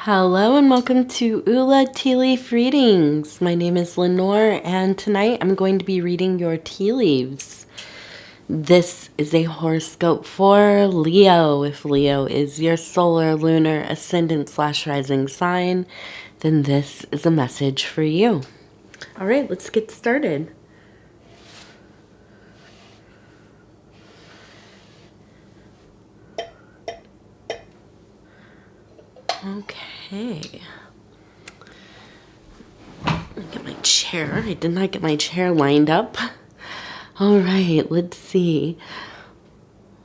Hello and welcome to Ula Tea Leaf Readings. My name is Lenor and tonight I'm going to be reading your tea leaves. This is a horoscope for Leo. If Leo is your solar, lunar, ascendant/rising sign, then this is a message for you. All right, let's get started. Okay. Let me get my chair. I did not get my chair lined up. All right, let's see.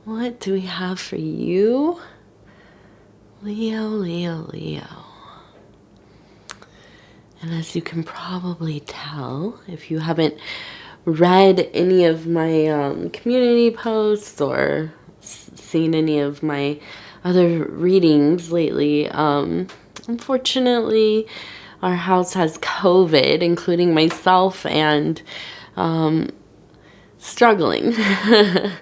What do we have for you? Leo, Leo, Leo. And as you can probably tell, if you haven't read any of my community posts or seen any of my other readings lately, unfortunately, our house has COVID, including myself, and struggling a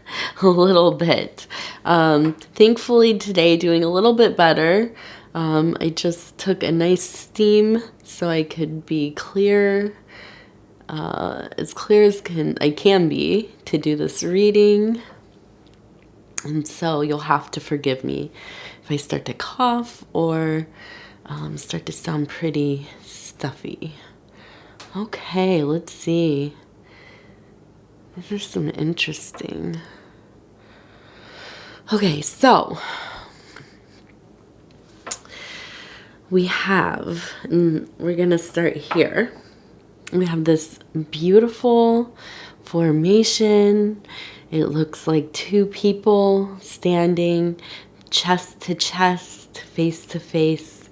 little bit. Thankfully today doing a little bit better. I just took a nice steam so I could be clear, as clear as I can be to do this reading. And so you'll have to forgive me if I start to cough or start to sound pretty stuffy. Okay, let's see. These are some interesting. Okay, so we have, and we're gonna start here. We have this beautiful formation. It looks like two people standing chest to chest, face to face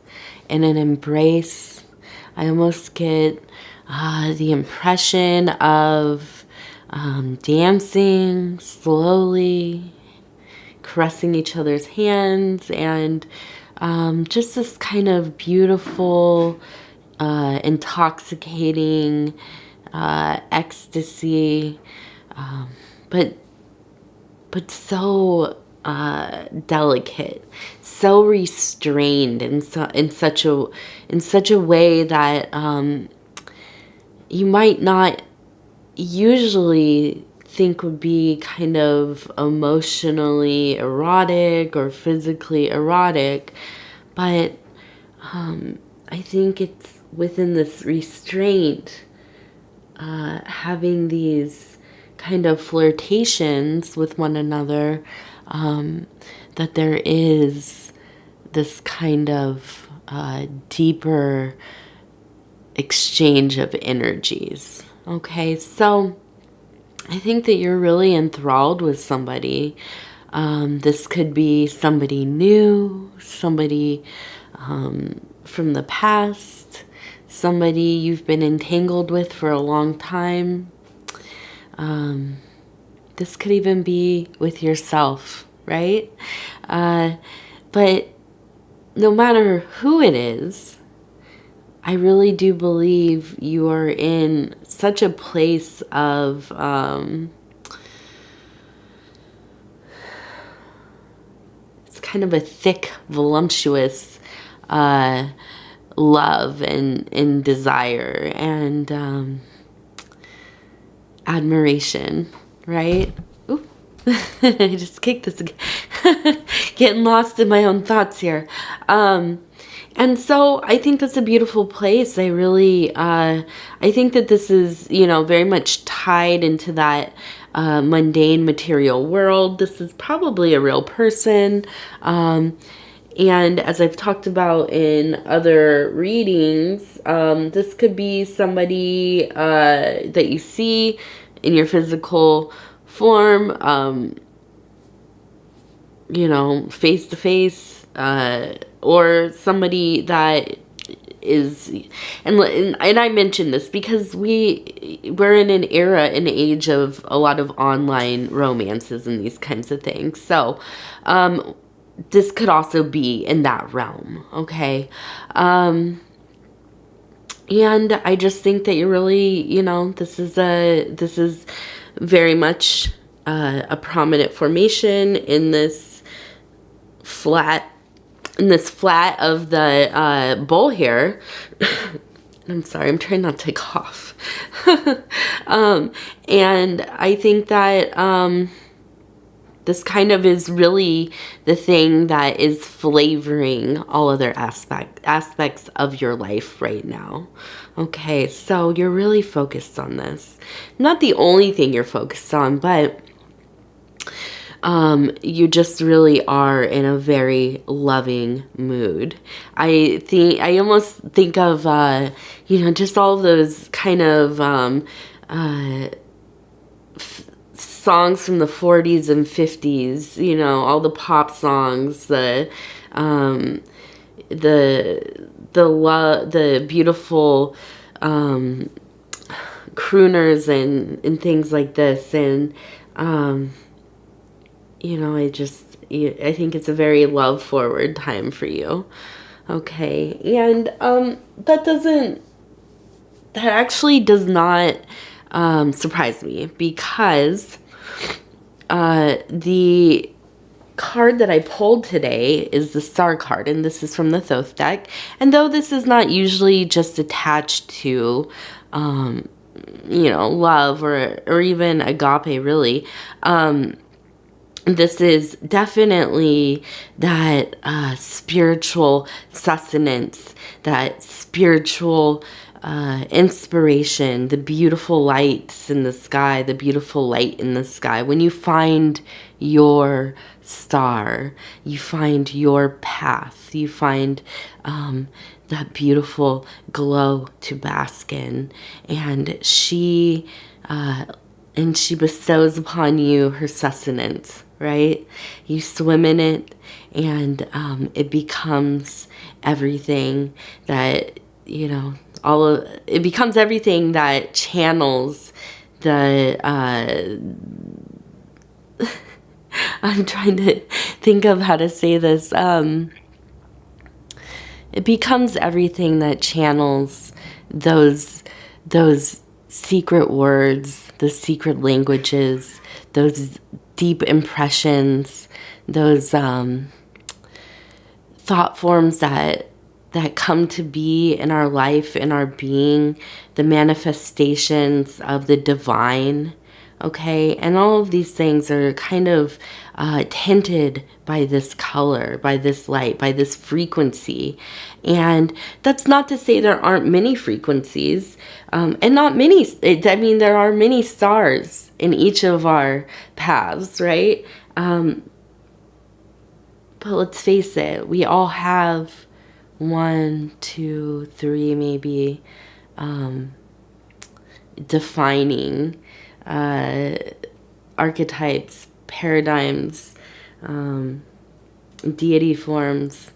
in an embrace. I almost get the impression of dancing slowly, caressing each other's hands, and just this kind of beautiful, intoxicating ecstasy, but so delicate, so restrained, in such a way that you might not usually think would be kind of emotionally erotic or physically erotic, but I think it's within this restraint, having these kind of flirtations with one another, that there is this kind of deeper exchange of energies. Okay, so I think that you're really enthralled with somebody. This could be somebody new, somebody from the past, somebody you've been entangled with for a long time. This could even be with yourself, right? But no matter who it is, I really do believe you are in such a place of it's kind of a thick, voluptuous love and desire and admiration, right? Ooh. I just kicked this again. Getting lost in my own thoughts here. And so I think that's a beautiful place. I really, I think that this is, very much tied into that mundane material world. This is probably a real person. And as I've talked about in other readings, this could be somebody that you see in your physical form, face to face, or somebody that is, and I mention this because we're in an age of a lot of online romances and these kinds of things. So, this could also be in that realm, okay? And I just think that you're really, this is very much a prominent formation in this flat in this flat of the bowl here. I'm sorry, I'm trying not to cough. And I think that this kind of is really the thing that is flavoring all other aspects of your life right now. Okay, so you're really focused on this. Not the only thing you're focused on, but you just really are in a very loving mood. I almost think of, just all those kind of songs from the 40s and 50s, all the pop songs, the beautiful crooners and things like this. And I think it's a very love forward time for you. Okay. And that actually does not surprise me, because the card that I pulled today is the Star card, and this is from the Thoth deck. And though this is not usually just attached to love or even agape, really, this is definitely that spiritual sustenance, that spiritual inspiration, the beautiful lights in the sky, the beautiful light in the sky. When you find your star, you find your path, you find that beautiful glow to bask in. And she bestows upon you her sustenance, right? You swim in it, and it becomes everything that, it becomes everything that channels the, I'm trying to think of how to say this. It becomes everything that channels those secret words, the secret languages, those deep impressions, those thought forms that come to be in our life, in our being, the manifestations of the divine. Okay, and all of these things are kind of tinted by this color, by this light, by this frequency. And that's not to say there aren't many frequencies, and not many, there are many stars in each of our paths, right? But let's face it, we all have 1, 2, 3, maybe defining archetypes, paradigms, deity forms,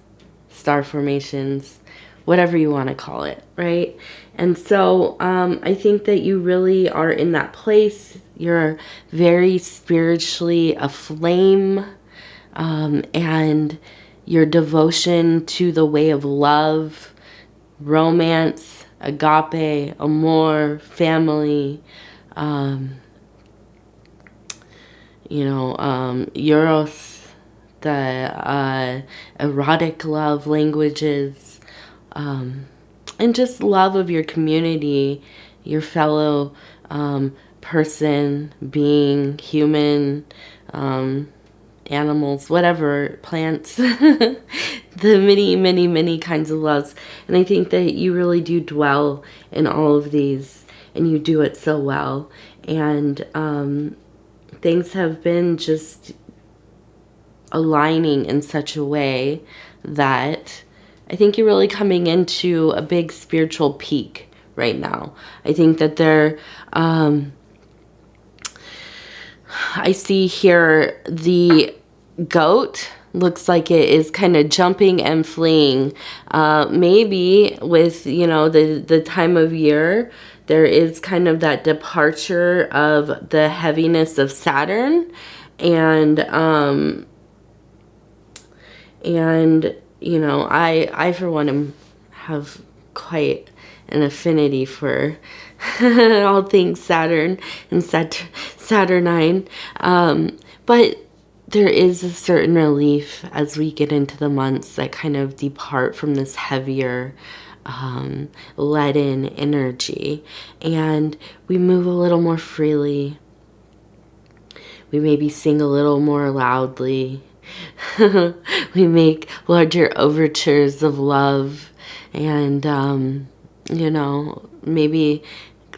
star formations, whatever you want to call it, right? And so I think that you really are in that place. You're very spiritually aflame, and your devotion to the way of love, romance, agape, amor, family, eros, the erotic love languages, and just love of your community, your fellow person, being, human, animals, whatever, plants, the many, many, many kinds of loves. And I think that you really do dwell in all of these, and you do it so well. And things have been just aligning in such a way that I think you're really coming into a big spiritual peak right now. I think that I see here the goat looks like it is kind of jumping and fleeing. Maybe with, the time of year, there is kind of that departure of the heaviness of Saturn. And I for one have quite an affinity for all things Saturn and Saturnine. But there is a certain relief as we get into the months that kind of depart from this heavier, leaden energy, and we move a little more freely. We maybe sing a little more loudly. We make larger overtures of love, and maybe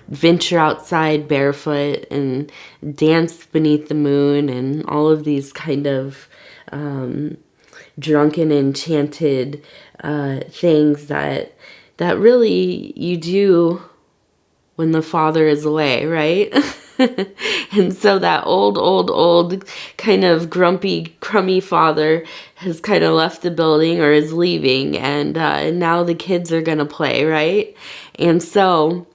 venture outside barefoot and dance beneath the moon, and all of these kind of drunken, enchanted things that really you do when the father is away, right? And so that old kind of grumpy, crummy father has kind of left the building or is leaving, and now the kids are gonna play, right? And so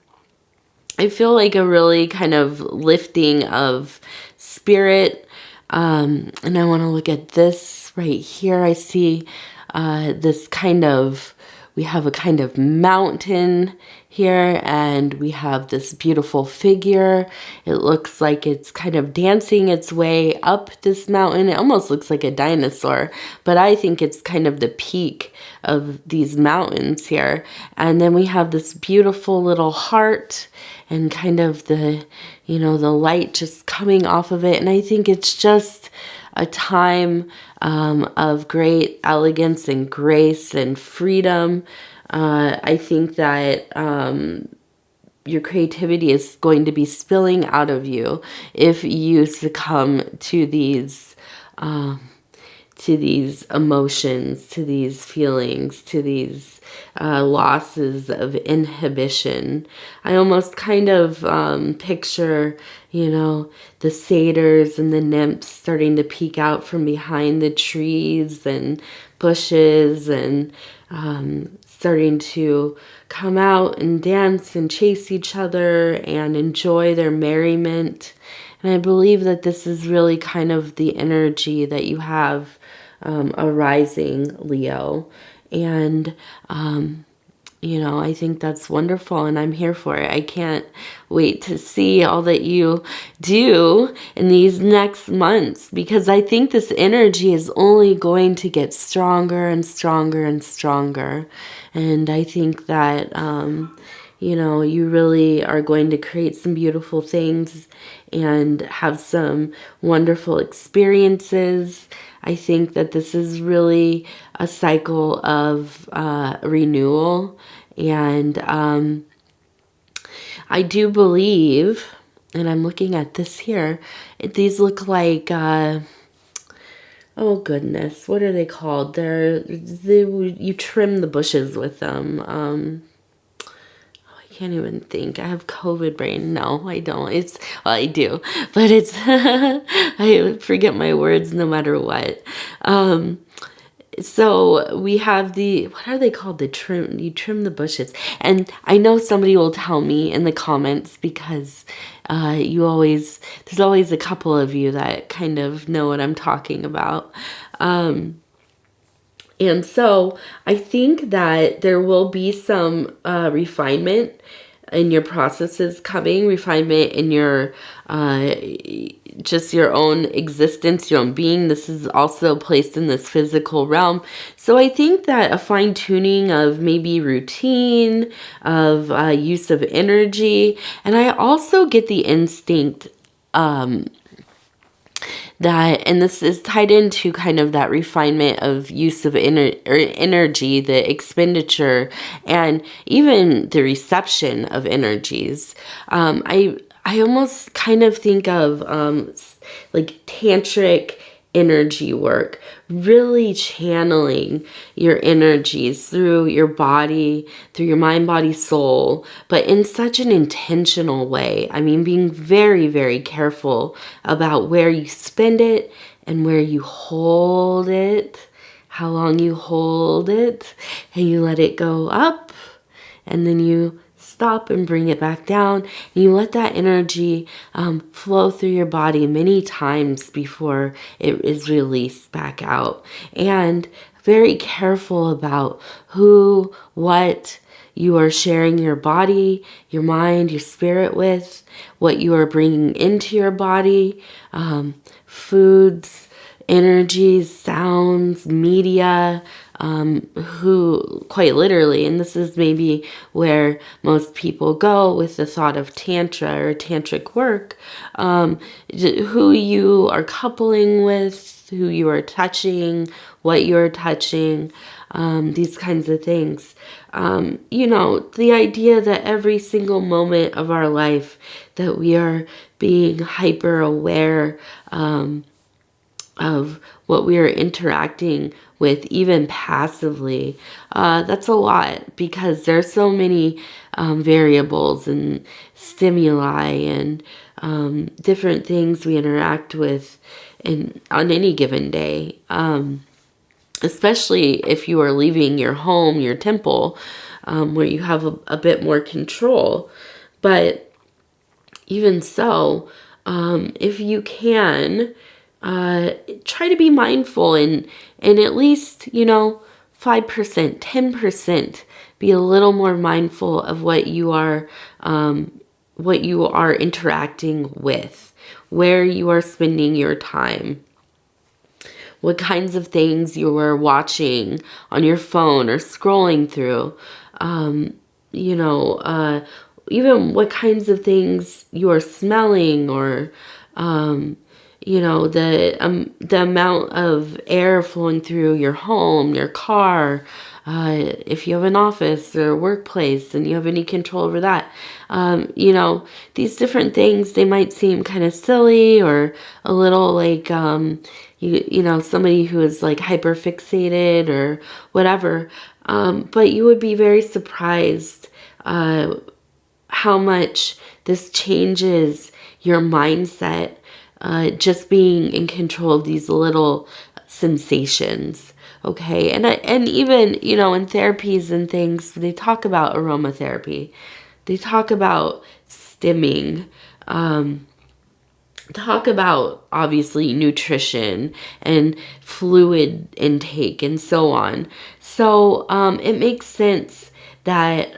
I feel like a really kind of lifting of spirit. And I want to look at this right here. I see this kind of, we have a kind of mountain here, and we have this beautiful figure. It looks like it's kind of dancing its way up this mountain. It almost looks like a dinosaur, but I think it's kind of the peak of these mountains here. And then we have this beautiful little heart and kind of the, the light just coming off of it. And I think it's just a time of great elegance and grace and freedom. I think that your creativity is going to be spilling out of you if you succumb to these emotions, to these feelings, to these losses of inhibition. I almost kind of picture, the satyrs and the nymphs starting to peek out from behind the trees and bushes, and starting to come out and dance and chase each other and enjoy their merriment. And I believe that this is really kind of the energy that you have arising, Leo. And, I think that's wonderful, and I'm here for it. I can't wait to see all that you do in these next months, because I think this energy is only going to get stronger and stronger and stronger. And I think that, you really are going to create some beautiful things and have some wonderful experiences. I think that this is really a cycle of renewal. And I do believe, and I'm looking at this here, these look like, oh goodness, what are they called? You trim the bushes with them. Can't even think. I have COVID brain. No, I don't. I do, but it's I forget my words no matter what. So we have what are they called? You trim the bushes. And I know somebody will tell me in the comments, because there's always a couple of you that kind of know what I'm talking about. And so I think that there will be some refinement in your processes coming, refinement in your just your own existence, your own being. This is also placed in this physical realm. So I think that a fine tuning of maybe routine, of use of energy, and I also get the instinct and this is tied into kind of that refinement of use of energy, the expenditure, and even the reception of energies. I almost kind of think of like tantric energy work, really channeling your energies through your body, through your mind, body, soul, but in such an intentional way. I mean, being very, very careful about where you spend it and where you hold it, how long you hold it, and you let it go up, and then you stop and bring it back down, and you let that energy flow through your body many times before it is released back out. And very careful about who, what you are sharing your body, your mind, your spirit with, what you are bringing into your body, foods, energies, sounds, media, who quite literally, and this is maybe where most people go with the thought of tantra or tantric work, who you are coupling with, who you are touching, what you're touching, these kinds of things. The idea that every single moment of our life that we are being hyper aware of what we are interacting with, even passively, that's a lot, because there's so many variables and stimuli and different things we interact with on any given day. Especially if you are leaving your home, your temple, where you have a bit more control. But even so, if you can, try to be mindful and at least, 5%, 10%, be a little more mindful of what you are interacting with, where you are spending your time, what kinds of things you are watching on your phone or scrolling through, even what kinds of things you are smelling, or, the amount of air flowing through your home, your car, if you have an office or workplace and you have any control over that. These different things, they might seem kind of silly or a little like, somebody who is like hyper fixated or whatever. But you would be very surprised how much this changes your mindset, just being in control of these little sensations. Okay. And even, in therapies and things, they talk about aromatherapy. They talk about stimming, talk about obviously nutrition and fluid intake and so on. So it makes sense that,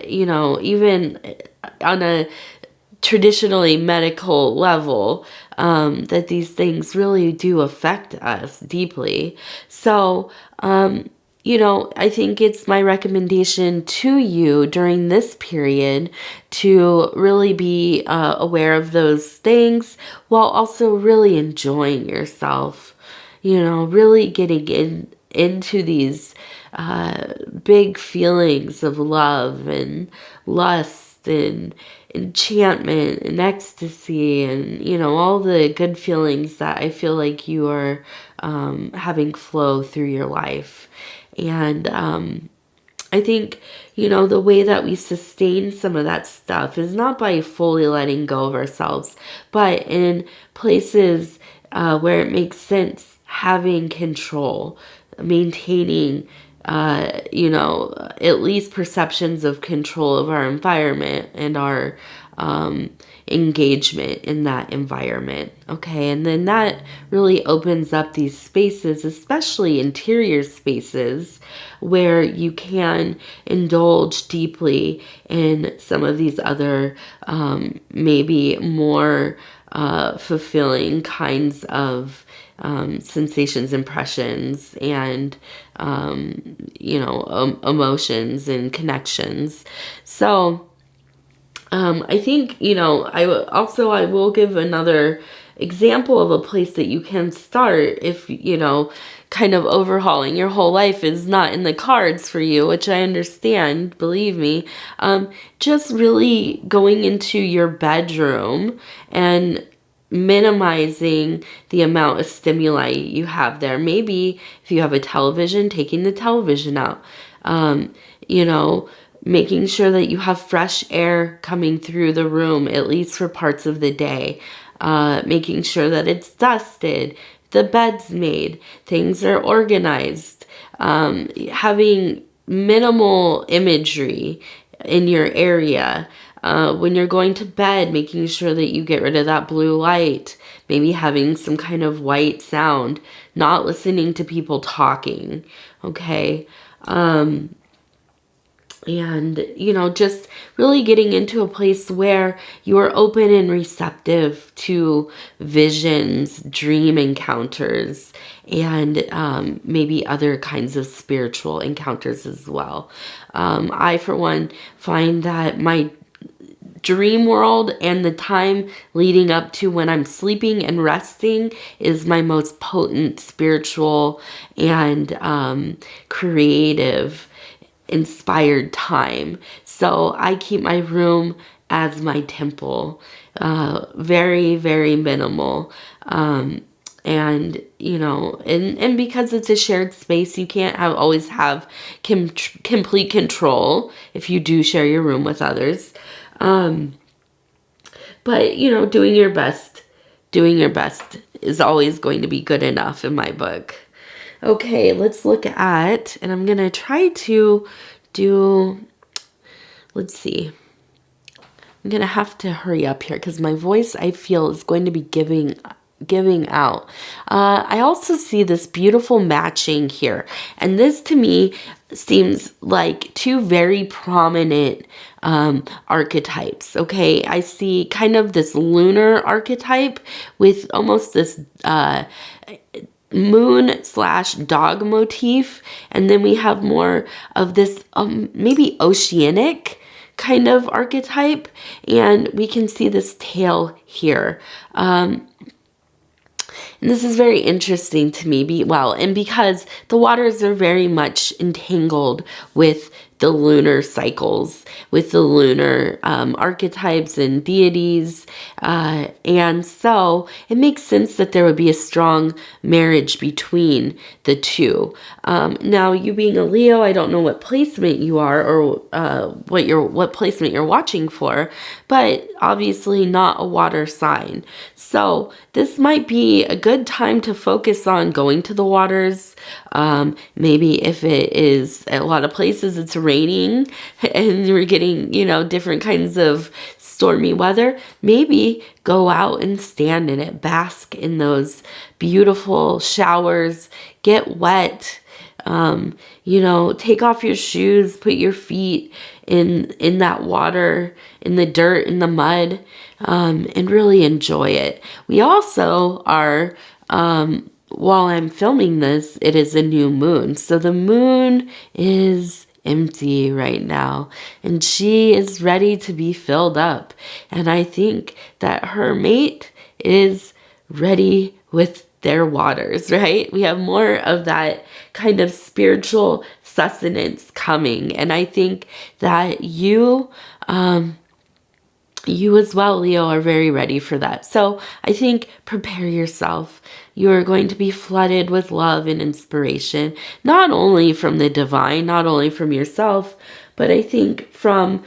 even on a traditionally medical level, that these things really do affect us deeply. So, I think it's my recommendation to you during this period to really be aware of those things while also really enjoying yourself, really getting into these big feelings of love and lust and enchantment and ecstasy and, all the good feelings that I feel like you are having flow through your life. And I think, the way that we sustain some of that stuff is not by fully letting go of ourselves, but in places where it makes sense, having control, maintaining, at least perceptions of control of our environment and our engagement in that environment. Okay. And then that really opens up these spaces, especially interior spaces, where you can indulge deeply in some of these other, maybe more fulfilling kinds of sensations, impressions, and, emotions and connections. So, I think, I will give another example of a place that you can start if, kind of overhauling your whole life is not in the cards for you, which I understand, believe me. Just really going into your bedroom and minimizing the amount of stimuli you have there. Maybe if you have a television, taking the television out, making sure that you have fresh air coming through the room, at least for parts of the day, making sure that it's dusted, the bed's made, things are organized, having minimal imagery in your area. When you're going to bed, making sure that you get rid of that blue light, maybe having some kind of white sound, not listening to people talking, okay? And, just really getting into a place where you are open and receptive to visions, dream encounters, and maybe other kinds of spiritual encounters as well. I, for one, find that my dream world and the time leading up to when I'm sleeping and resting is my most potent spiritual and creative inspired time. So I keep my room as my temple, very, very minimal. And and because it's a shared space, you can't always have complete control if you do share your room with others. But doing your best is always going to be good enough in my book. Okay, let's look at, and I'm gonna try to do, let's see. I'm gonna have to hurry up here because my voice, I feel, is going to be giving out. I also see this beautiful matching here, and this to me seems like two very prominent archetypes. Okay, I see kind of this lunar archetype with almost this moon/dog motif, and then we have more of this maybe oceanic kind of archetype, and we can see this tail here. And this is very interesting to me, and because the waters are very much entangled with the lunar cycles, with the lunar archetypes and deities. And so it makes sense that there would be a strong marriage between the two. Now, you being a Leo, I don't know what placement you are or what placement you're watching for, but obviously not a water sign. So this might be a good time to focus on going to the waters. Maybe if it is, a lot of places it's raining and we're getting, different kinds of stormy weather, maybe go out and stand in it, bask in those beautiful showers, get wet, take off your shoes, put your feet in that water, in the dirt, in the mud, and really enjoy it. We also are, while I'm filming this, it is a new moon. So the moon is empty right now, and she is ready to be filled up. And I think that her mate is ready with their waters, right? We have more of that kind of spiritual sustenance coming. And I think that you as well, Leo, are very ready for that. So I think prepare yourself. You are going to be flooded with love and inspiration, not only from the divine, not only from yourself, but I think from,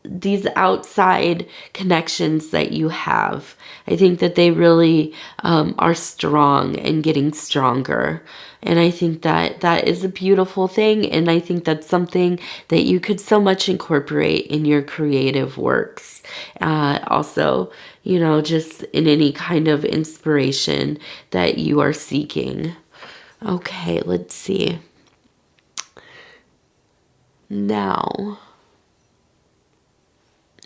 these outside connections that you have. I think that they really are strong and getting stronger. And I think that that is a beautiful thing. And I think that's something that you could so much incorporate in your creative works. Also, just in any kind of inspiration that you are seeking. Okay, let's see. Now,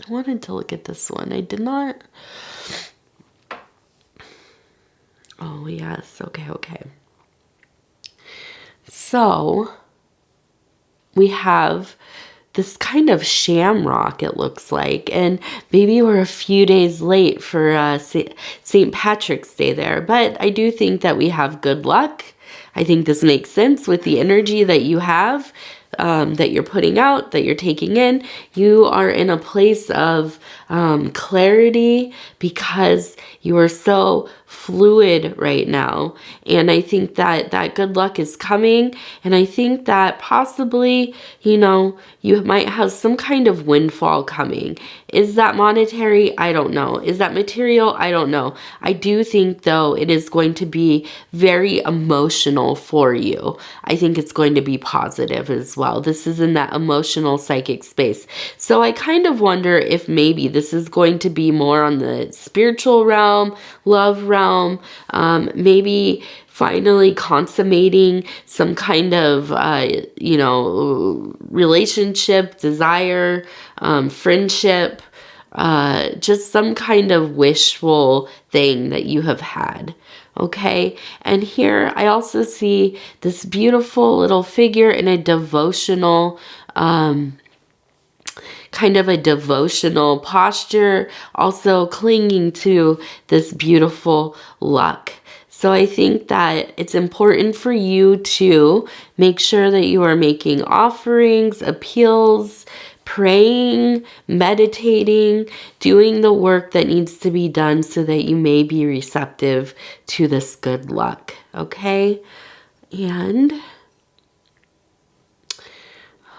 I wanted to look at this one. I did not. Oh, yes. Okay. So, we have this kind of shamrock, it looks like. And maybe we're a few days late for St. Patrick's Day there. But I do think that we have good luck. I think this makes sense with the energy that you have, that you're putting out, that you're taking in. You are in a place of clarity because you are so fluid right now. And I think that that good luck is coming. And I think that possibly, you might have some kind of windfall coming. Is that monetary? I don't know. Is that material? I don't know. I do think, though, it is going to be very emotional for you. I think it's going to be positive as well. This is in that emotional psychic space. So I kind of wonder if maybe this is going to be more on the spiritual realm, love realm, maybe finally consummating some kind of, you know, relationship, desire, friendship, just some kind of wishful thing that you have had. Okay, and here I also see this beautiful little figure in a devotional, kind of a devotional posture, also clinging to this beautiful luck. So I think that it's important for you to make sure that you are making offerings, appeals, praying, meditating, doing the work that needs to be done so that you may be receptive to this good luck. Okay? And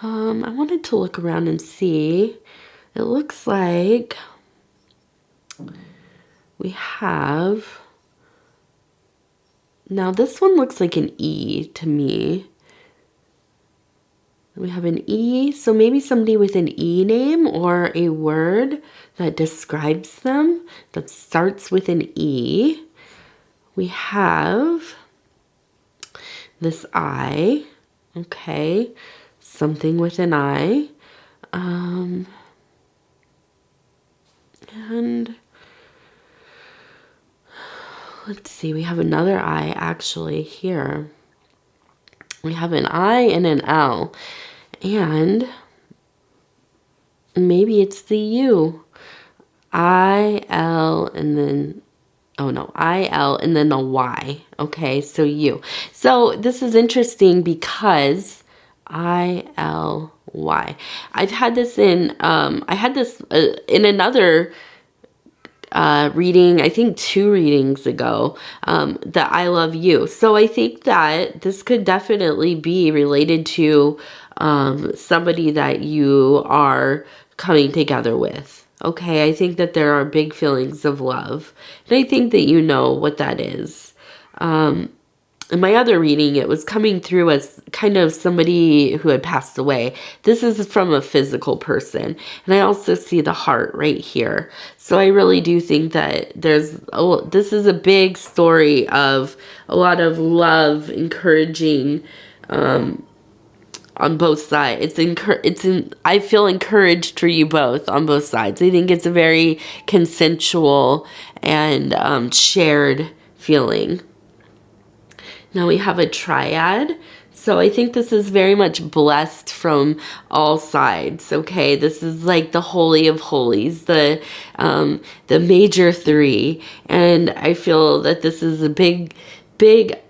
I wanted to look around and see. It looks like we have, now this one looks like an E to me. We have an E, so maybe somebody with an E name or a word that describes them that starts with an E. We have this I, okay, something with an I. And let's see, we have another I actually here. We have an I and an L. And maybe it's the U. I, L, and then, oh no, I, L, and then a Y. Okay, so U. So this is interesting because I, L, Y. I've had this in, I had this in another reading, I think 2 readings ago, that I love you. So I think that this could definitely be related to somebody that you are coming together with. Okay, I think that there are big feelings of love. And I think that you know what that is. In my other reading, it was coming through as kind of somebody who had passed away. This is from a physical person. And I also see the heart right here. So I really do think that this is a big story of a lot of love, encouraging, on both sides. I feel encouraged for you both on both sides. I think it's a very consensual and shared feeling. Now we have a triad. So I think this is very much blessed from all sides. Okay, this is like the holy of holies, the major 3, and I feel that this is a big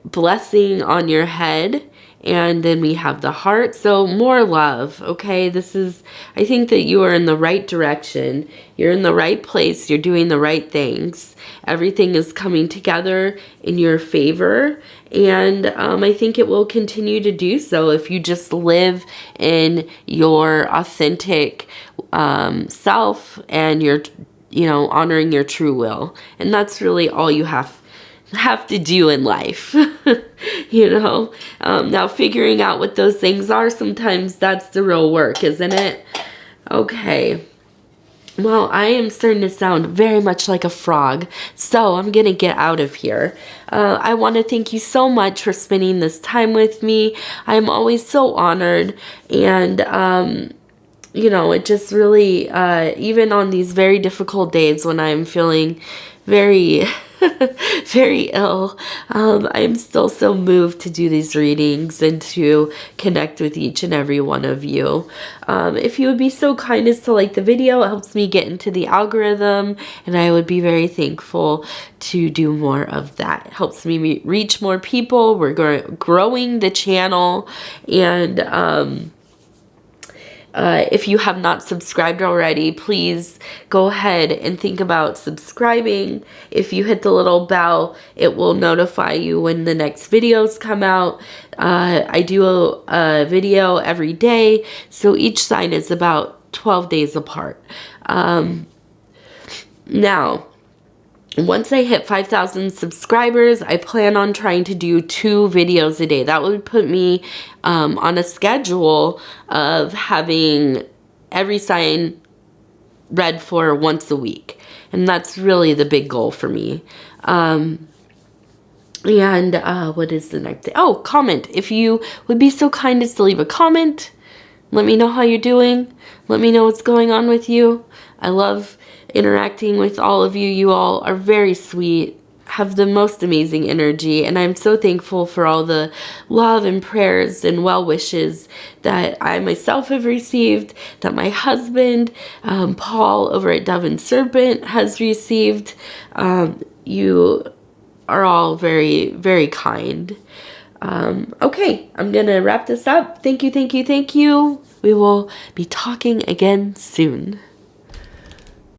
blessing on your head. And then we have the heart, so more love, okay? I think that you are in the right direction. You're in the right place. You're doing the right things. Everything is coming together in your favor. And I think it will continue to do so if you just live in your authentic self and you're, honoring your true will. And that's really all you have to do in life. Now figuring out what those things are, sometimes that's the real work, isn't it? Okay, well, I am starting to sound very much like a frog, so I'm gonna get out of here. I want to thank you so much for spending this time with me. I'm always so honored, and it just really, even on these very difficult days when I'm feeling very very ill, I'm still so moved to do these readings and to connect with each and every one of you. If you would be so kind as to like the video, it helps me get into the algorithm, and I would be very thankful to do more of that. It helps me reach more people. We're growing the channel, and if you have not subscribed already, please go ahead and think about subscribing. If you hit the little bell, it will notify you when the next videos come out. I do a video every day, so each sign is about 12 days apart. Now, once I hit 5,000 subscribers, I plan on trying to do 2 videos a day. That would put me on a schedule of having every sign read for once a week. And that's really the big goal for me. And what is the next thing? Oh, comment. If you would be so kind as to leave a comment, let me know how you're doing. Let me know what's going on with you. I love interacting with all of you. You all are very sweet, have the most amazing energy, and I'm so thankful for all the love and prayers and well wishes that I myself have received, that my husband, Paul, over at Dove and Serpent, has received. You are all very, very kind. Okay, I'm gonna wrap this up. Thank you, thank you, thank you. We will be talking again soon.